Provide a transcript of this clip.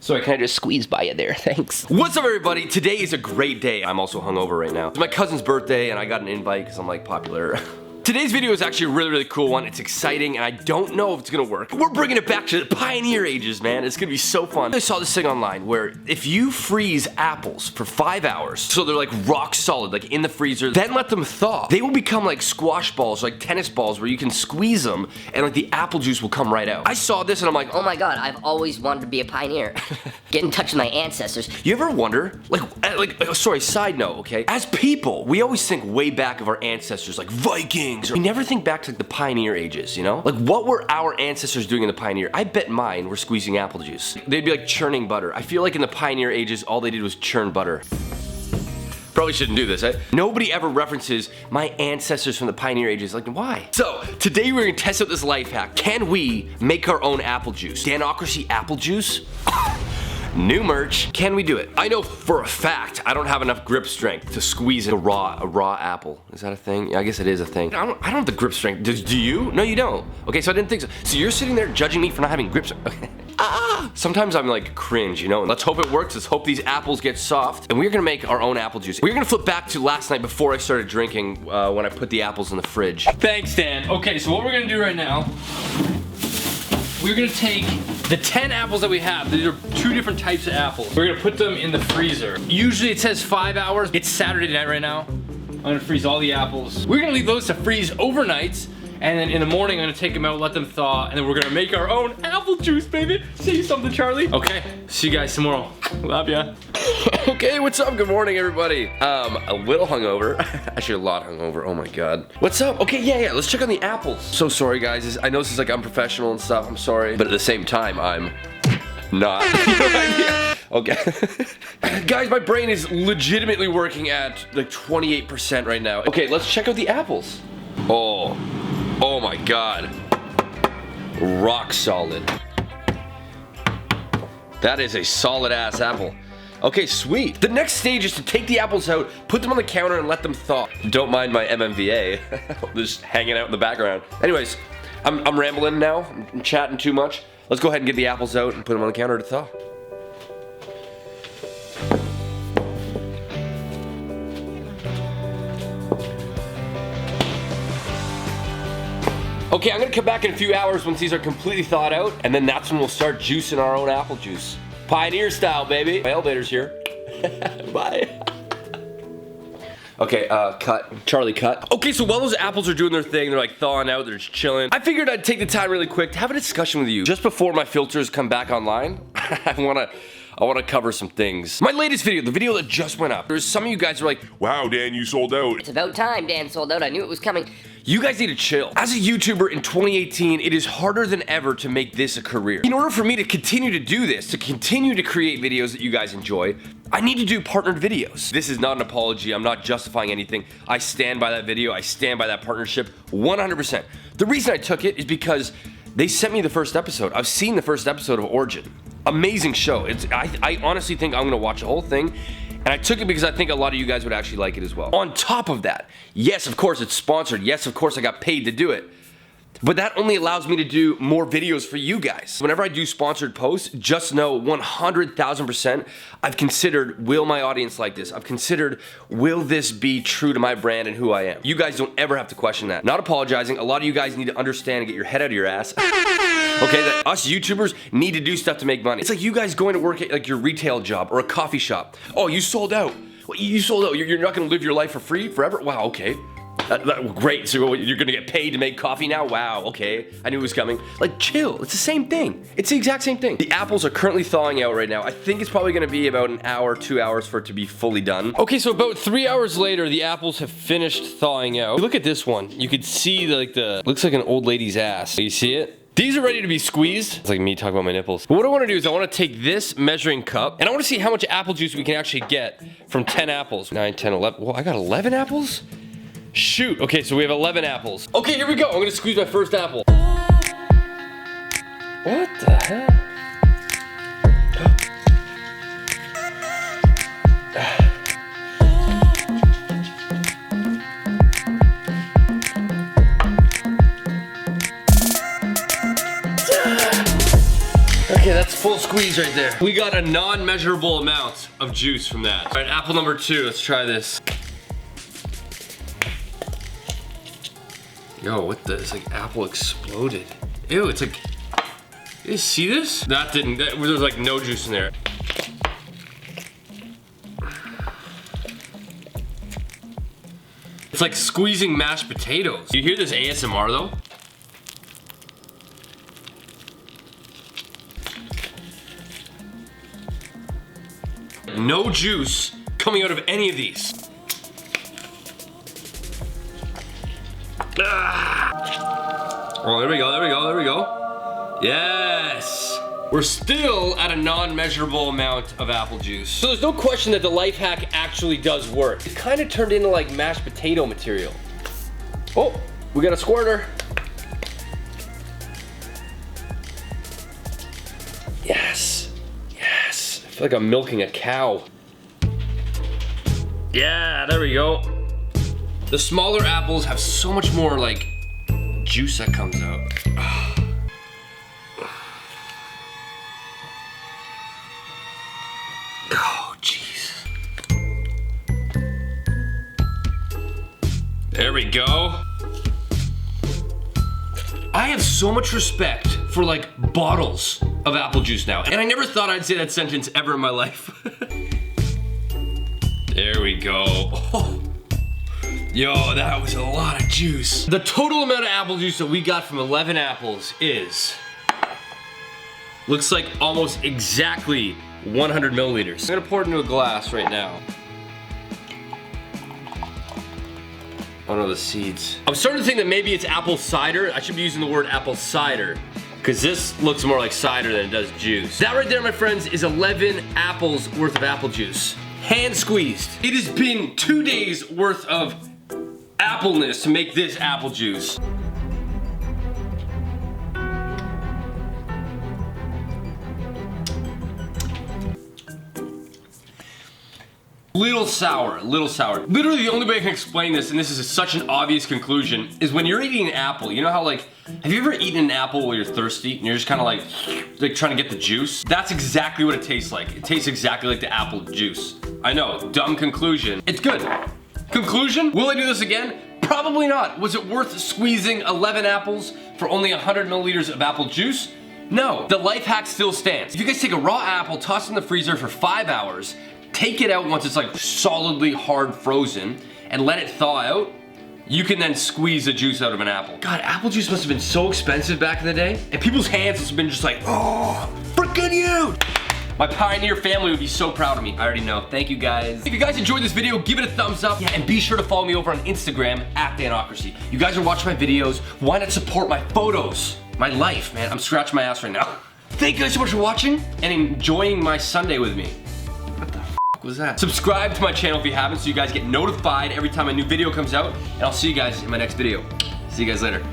Sorry, can I just squeeze by you there? Thanks. What's up, everybody? Today is a great day. I'm also hungover right now. It's my cousin's birthday, and I got an invite because I'm like popular. Today's video is actually a really, really cool one. It's exciting, and I don't know if it's gonna work. We're bringing it back to the pioneer ages, man. It's gonna be so fun. I saw this thing online where if you freeze apples for 5 hours, so they're like rock solid, like in the freezer, then let them thaw, they will become like squash balls, like tennis balls, where you can squeeze them, and like the apple juice will come right out. I saw this, and I'm like, oh my god, I've always wanted to be a pioneer. Get in touch with my ancestors. You ever wonder, sorry, side note, okay? As people, we always think way back of our ancestors, like Vikings. We never think back to like, the pioneer ages, you know? Like, what were our ancestors doing in the pioneer? I bet mine were squeezing apple juice. They'd be like churning butter. I feel like in the pioneer ages, all they did was churn butter. Probably shouldn't do this, eh? Nobody ever references my ancestors from the pioneer ages. Like, why? So, today we're gonna test out this life hack. Can we make our own apple juice? Danocracy apple juice? New merch. Can we do it? I know for a fact I don't have enough grip strength to squeeze a raw apple. Is that a thing? Yeah, I guess it is a thing. I don't have the grip strength. Do you? No, you don't. Okay, so I didn't think so. So you're sitting there judging me for not having grip strength. Okay. Sometimes I'm like cringe, you know? Let's hope it works. Let's hope these apples get soft. And we're gonna make our own apple juice. We're gonna flip back to last night before I started drinking when I put the apples in the fridge. Thanks, Dan. Okay, so what we're gonna do right now, we're gonna take the 10 apples that we have. These are 2 different types of apples. We're gonna put them in the freezer. Usually it says 5 hours. It's Saturday night right now. I'm gonna freeze all the apples. We're gonna leave those to freeze overnight, and then in the morning I'm gonna take them out, let them thaw, and then we're gonna make our own apple juice, baby. Say something, Charlie. Okay, see you guys tomorrow. Love ya. Okay, what's up? Good morning, everybody. A little hungover. Actually, a lot hungover. Oh my god. What's up? Okay, yeah. Let's check on the apples. So sorry, guys. I know this is like unprofessional and stuff. I'm sorry, but at the same time, I'm not. You know what I mean? Okay. Guys, my brain is legitimately working at like 28% right now. Okay, let's check out the apples. Oh my god. Rock solid. That is a solid ass apple. Okay, sweet. The next stage is to take the apples out, put them on the counter, and let them thaw. Don't mind my MMVA. Just hanging out in the background. Anyways, I'm rambling now. I'm chatting too much. Let's go ahead and get the apples out and put them on the counter to thaw. Okay, I'm gonna come back in a few hours once these are completely thawed out, and then that's when we'll start juicing our own apple juice. Pioneer style, baby. My elevator's here. Bye. Okay, cut. Charlie, cut. Okay, so while those apples are doing their thing, they're like thawing out, they're just chilling, I figured I'd take the time really quick to have a discussion with you. Just before my filters come back online, I wanna cover some things. My latest video, the video that just went up, there's some of you guys who are like, wow, Dan, you sold out. It's about time Dan sold out. I knew it was coming. You guys need to chill. As a YouTuber in 2018, it is harder than ever to make this a career. In order for me to continue to do this, to continue to create videos that you guys enjoy, I need to do partnered videos. This is not an apology. I'm not justifying anything. I stand by that video. I stand by that partnership 100%. The reason I took it is because they sent me the first episode. I've seen the first episode of Origin. Amazing show. I honestly think I'm gonna watch the whole thing. And I took it because I think a lot of you guys would actually like it as well. On top of that, yes, of course it's sponsored. Yes, of course I got paid to do it. But that only allows me to do more videos for you guys. Whenever I do sponsored posts, just know 100,000% I've considered, will my audience like this? I've considered, will this be true to my brand and who I am? You guys don't ever have to question that. Not apologizing. A lot of you guys need to understand and get your head out of your ass. Okay, that us YouTubers need to do stuff to make money. It's like you guys going to work at like your retail job or a coffee shop. Oh, you sold out. Well, you sold out. You're not gonna live your life for free forever? Wow, okay. Great, so you're gonna get paid to make coffee now? Wow, okay. I knew it was coming. Like, chill, it's the same thing. It's the exact same thing. The apples are currently thawing out right now. I think it's probably gonna be about an hour, 2 hours for it to be fully done. Okay, so about 3 hours later, the apples have finished thawing out. Look at this one. You could see looks like an old lady's ass. You see it? These are ready to be squeezed. It's like me talking about my nipples. But what I wanna do is I wanna take this measuring cup and I wanna see how much apple juice we can actually get from 10 apples. 9, 10, 11, whoa, I got 11 apples? Shoot, okay, so we have 11 apples. Okay, here we go, I'm gonna squeeze my first apple. What the heck? Okay, that's full full squeeze right there. We got a non-measurable amount of juice from that. All right, apple number 2, let's try this. Yo, what the, it's like apple exploded. Ew, it's like, you see this? That didn't, there was like no juice in there. It's like squeezing mashed potatoes. You hear this ASMR though? No juice coming out of any of these. Ah. Oh, there we go, there we go, there we go. Yes! We're still at a non-measurable amount of apple juice. So there's no question that the life hack actually does work. It kind of turned into like mashed potato material. Oh, we got a squirter. Yes, yes. I feel like I'm milking a cow. Yeah, there we go. The smaller apples have so much more like juice that comes out. Oh, jeez. There we go. I have so much respect for like bottles of apple juice now, and I never thought I'd say that sentence ever in my life. There we go. Oh. Yo, that was a lot of juice. The total amount of apple juice that we got from 11 apples is, looks like almost exactly 100 milliliters. I'm gonna pour it into a glass right now. Oh no, the seeds. I'm starting to think that maybe it's apple cider. I should be using the word apple cider, because this looks more like cider than it does juice. That right there, my friends, is 11 apples worth of apple juice. Hand squeezed. It has been 2 days worth of appleness to make this apple juice. Little sour, little sour. Literally the only way I can explain this, and this is such an obvious conclusion, is when you're eating an apple, you know how like, have you ever eaten an apple while you're thirsty and you're just kind of like trying to get the juice? That's exactly what it tastes like. It tastes exactly like the apple juice. I know, dumb conclusion. It's good. Conclusion, will I do this again? Probably not. Was it worth squeezing 11 apples for only 100 milliliters of apple juice? No, the life hack still stands. If you guys take a raw apple, toss it in the freezer for 5 hours, take it out once it's like solidly hard frozen, and let it thaw out, you can then squeeze the juice out of an apple. God, apple juice must have been so expensive back in the day, and people's hands must have been just like, oh, freaking you! My pioneer family would be so proud of me. I already know. Thank you guys. If you guys enjoyed this video, give it a thumbs up. Yeah, and be sure to follow me over on Instagram @Danocracy. You guys are watching my videos. Why not support my photos? My life, man. I'm scratching my ass right now. Thank you guys so much for watching and enjoying my Sunday with me. What the f was that? Subscribe to my channel if you haven't so you guys get notified every time a new video comes out. And I'll see you guys in my next video. See you guys later.